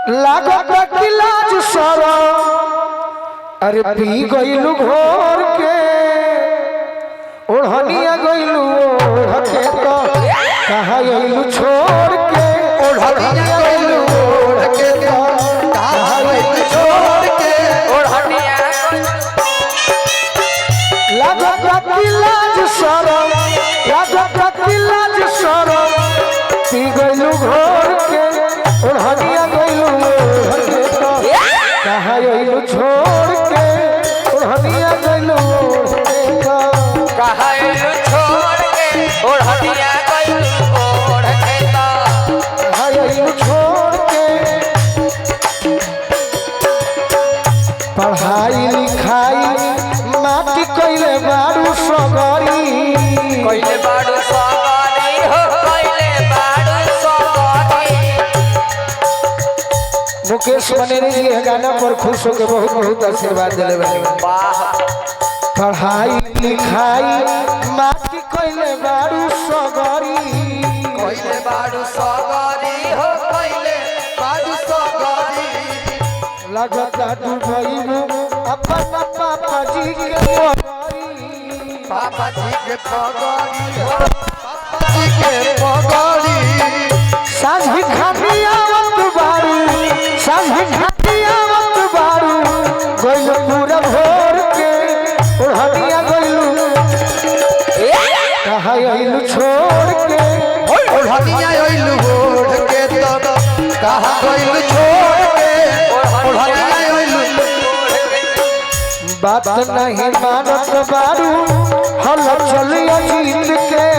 लागत कि लाज शरम अरे पी गइलू घोर के ओढ़निया गइलू ओढ़ के तो कहाँ गइलू छोड़ के ओढ़निया गइलू ओढ़ के तो कहाँ गइलू छोड़ के ओढ़निया लागत कि लाज शरम लागत कि लाज शरम पी गइलू घोर के ओढ़निया गइलू ओढ़ के तो कहाँ गइलू छोड़ के ओढ़निया गइलू ओढ़ के तो कहाँ गइलू छोड़ के ओढ़निया गइलू ओढ़ के तो कहाँ गइलू छोड़ के पढ़ाई लिखाई माटी कइले बारू सगरी कइले बाड़ू सगरी हो कइले बाड़ू सगरी। मुकेश मनेरी जी ये गाना पर खुश होकर बहुत बहुत आशीर्वाद दिले बानी। वाह पढ़ाई लिखाई माटी कइले बारू सगरी कइले बाड़ू सगरी हो कइले बाड़ू सगरी। लगता डूबइबू अपन पापा जी के पगड़ी पापा जी के पगड़ी हो पापा जी के पगड़ी। साझी खानी आवत बारू साझी खानी आवत बारू गइलू पूरा भोर के ओढ़निया गइलू कहाँ गइलू छोड़ के ओढ़निया गइलू ओढ़ के तो कहाँ गइलू छोड़ के ओढ़निया गइलू बात नहीं मानत बारू हल चलिया जीत के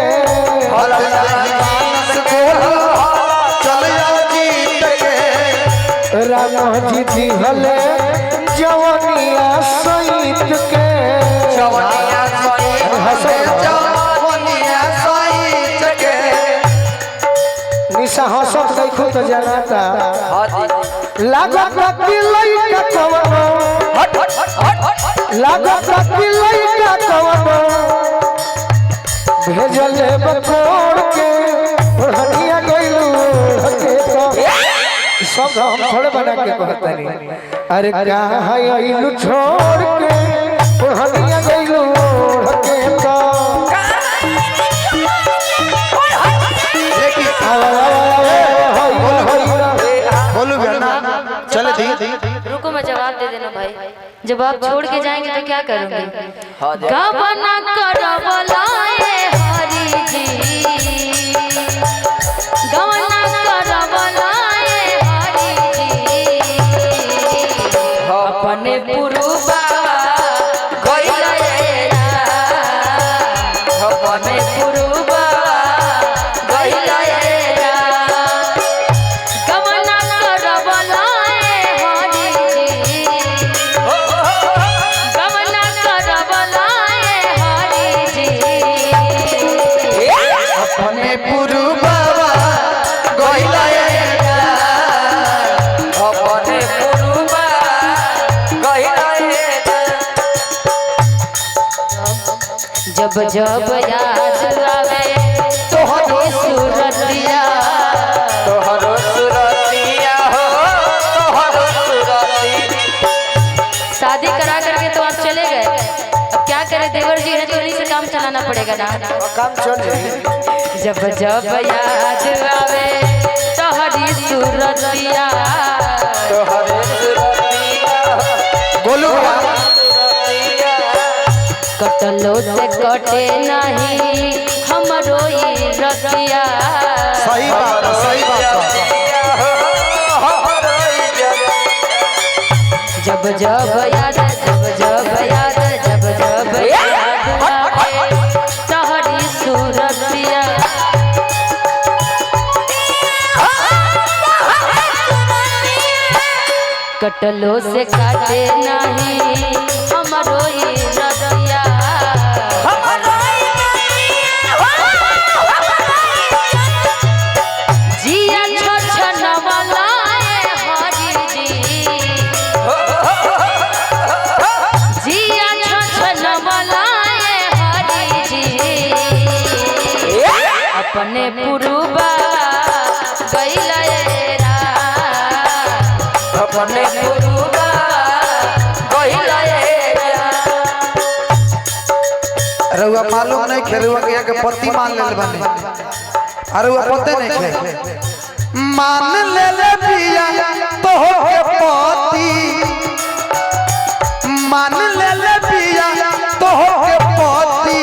राम जी दिहले जवनिया सहित के निशा हंसत नहीं खुद जनाता लागत कि लइका कवनो लागत कि लइका कवनो भेजले बकोड़ के ओढ़निया गइलू ओढ़ के तो सब हम थोड़े बना के कहतनी अरे कहाँ गइलू छोड़ के ओढ़निया गइलू ओढ़ के तो बोलू बेटा चले दी रुको मैं जवाब दे देना भाई। जब आप छोड़ के जाएंगे तो क्या करोगे? गबना करवलाए हरि जी गबना करवलाए हरि जी अपने पुरुबा गइले अपने पुरुबा गइले गबना करवलाए हरि जी गबना करवलाए हरि जी अपने पुरु बाबा गइले अपने पुरु बाबा गइले। जब जब याद आवे तोहरी सूरतिया तोहरो सुरतिया हो तोहरो सुरती। शादी करा करके तो आप चले गए, अब क्या करें? देवर जी है तो उन्हीं से काम चलाना पड़ेगा ना। काम चल जब जब याद आवे तोहरी सूरतिया तोहरो सुरतिया बोलू कटलो से कटे नहीं हमरो ये रतिया। सही बात जब जब याद जब जब याद जब जब याद आवे तोहरी सूरतिया कटलो से काटे नहीं हमरो ये रतिया। जिया छछनवलाए हरि जी जिया छछनवलाए हरि जी अपने पुरुबा गइले अपने गुरुगा कहिला रउआ मालूम नहीं खेलुआ के पति मान ले बने अरे वो पते नहीं खे मान ले बिया तो हो के पति मान ले बिया तो हो के पति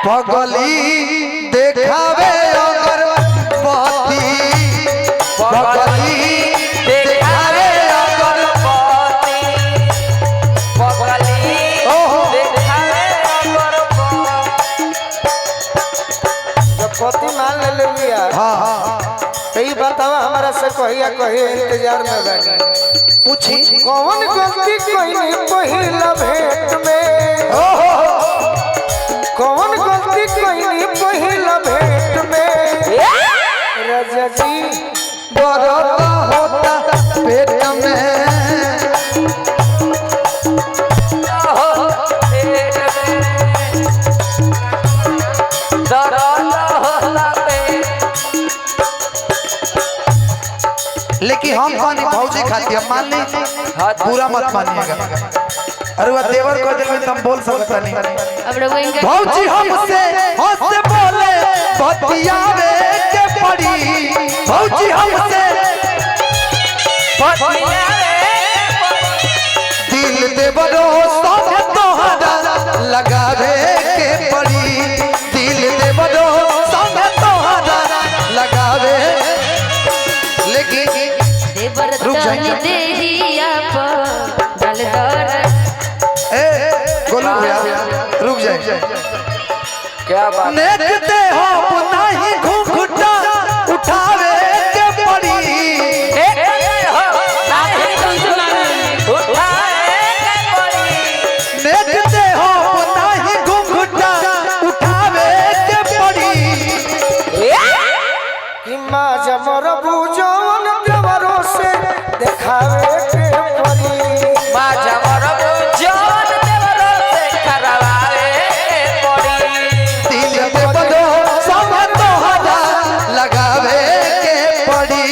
पगली देखावे अगर पति पगली देखावे अगर पति पगली देखावे अगर पति मान ले लिया। हाँ तो ये बतावा हमारा से कहिया कहिए इंतजार में बैठे पूछी कौन गलती कहीं पहिला भेंट में कौन गलती कहीं पहिला भेंट में राजा जी बड़ा होता पेट में लेकिन हम कहनी भौजी खाती हम मान ली पूरा मत मानिएगा अरे वह देवर को दिल में तुम बोल सकता नहीं अब रघु इनका भौजी हमसे हंसते बोले बतियावे के पड़ी भौजी हमसे दिल देवरो सब तोहरा लगावे के पड़ी दिल देवरो सब तोहरा लगावे लेकिन रुक जाइए देहिया पर दलदर ए गोलू भैया रुक जाइए क्या बात देखते हो नहीं घूंघटा उठावे के पड़ी देखते हो नहीं घूंघटा उठावे के पड़ी कि माँ जमर बुझवन देवरों से देखावे के पड़ी माँ जबर जौन देवरो से करवावे पड़ी दिल पे बदो सब तोहरा लगावे के पड़ी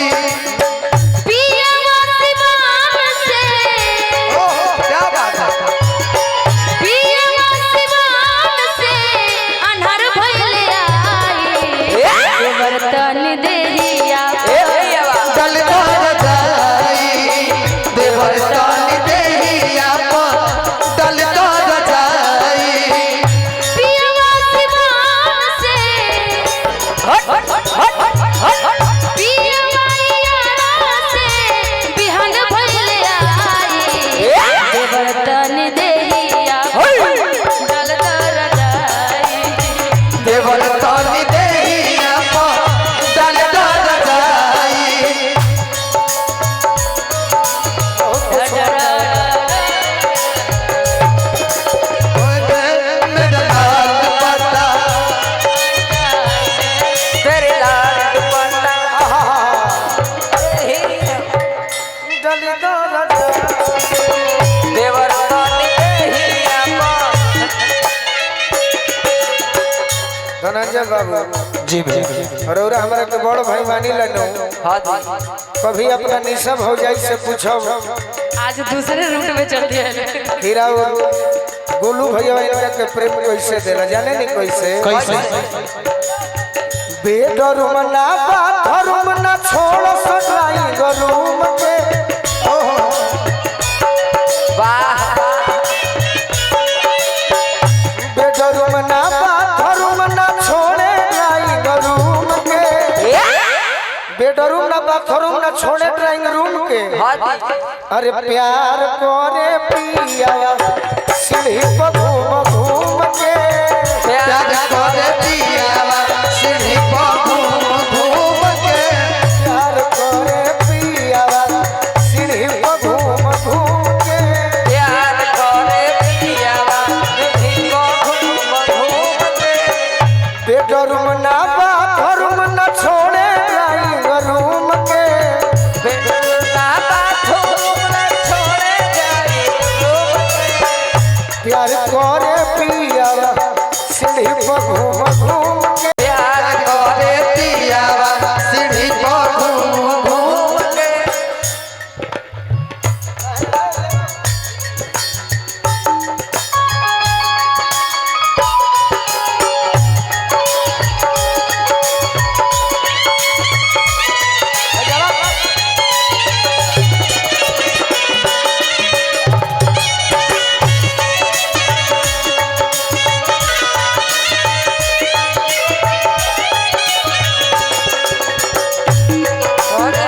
पिया सिवान से क्या बात है पिया सिवान से अनहर भइले आई बर्तन देहिया दलदार जाई देवर सानी देहिया दलदार जाई पिया सिवान से पिया यारा से बिहान भइले आई बर्तन देहिया दलदर जाई देवर सानी देहिया दलदार जाई मेरा लाल पता तेरे लाल दुपट्टा देवर धनंजय बाबू जी भैया अरोरा हमारा के बड़ भाई मानी लनो कभी अपना निशा भौजाई से पूछो आज दूसरे रूट में चलती है हीरा गोलू भैया इनका के प्रेम कैसे देला जाने नहीं कैसे बेडरूम ना बाथरूम ना छोड़ सटाई गरूम के बेडरूम ना बाथरूम ना छोड़े ड्राइंग रूम के बेडरूम ना बाथरूम ना छोड़े ड्राइंग रूम के अरे प्यार करे पिया सीढ़ी पर घूम घूम के प्यार करे पियावा सीढ़ी पर घूम घूम के प्यार करे पिया सीढ़ी पर घूम घूम के प्यार करे पियावा बेडरूम ना बाथरूम ना छोड़े ड्राइंग रूम के प्यार करे पिया सीढ़ी पर घूम घूम के प्यार करे पिया अरे